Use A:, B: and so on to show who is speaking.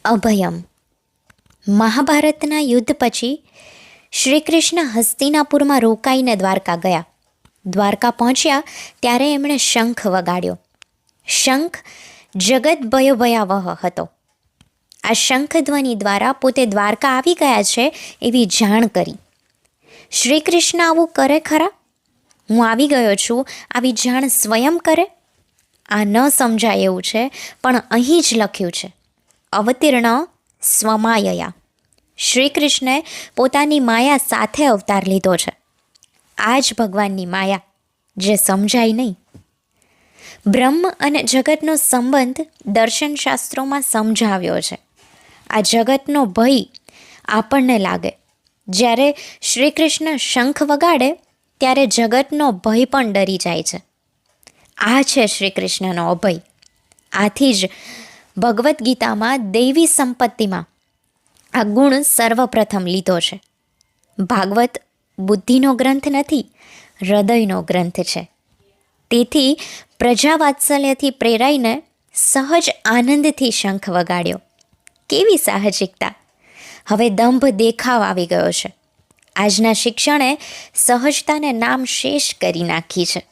A: અભયમ. મહાભારતના યુદ્ધ પછી શ્રી કૃષ્ણ હસ્તિનાપુરમાં રોકાઈને દ્વારકા ગયા. દ્વારકા પહોંચ્યા ત્યારે એમણે શંખ વગાડ્યો. શંખ જગત ભયાવહ હતો. આ શંખ ધ્વનિ દ્વારા પોતે દ્વારકા આવી ગયા છે એવી જાણ કરી. શ્રી કૃષ્ણ આવું કરે ખરા? હું આવી ગયો છું આવી જાણ સ્વયં કરે? આ ન સમજાય એવું છે, પણ અહીં જ લખ્યું છે, અવતીર્ણ સ્વમાયયા. શ્રી કૃષ્ણે પોતાની માયા સાથે અવતાર લીધો છે. આ જ ભગવાનની માયા, જે સમજાય નહીં. બ્રહ્મ અને જગતનો સંબંધ દર્શનશાસ્ત્રોમાં સમજાવ્યો છે. આ જગતનો ભય આપણને લાગે. જ્યારે શ્રી કૃષ્ણ શંખ વગાડે ત્યારે જગતનો ભય પણ ડરી જાય છે. આ છે શ્રી કૃષ્ણનો અભય. આથી જ ભગવદ્ ગીતામાં દૈવી સંપત્તિમાં આ ગુણ સર્વપ્રથમ લીધો છે. ભાગવત બુદ્ધિનો ગ્રંથ નથી, હૃદયનો ગ્રંથ છે. તેથી પ્રજા વાત્સલ્યથી પ્રેરાઈને સહજ આનંદથી શંખ વગાડ્યો. કેવી સાહજિકતા! હવે દંભ દેખાવ આવી ગયો છે. આજના શિક્ષણે સહજતાને નામ શેષ કરી નાખી છે.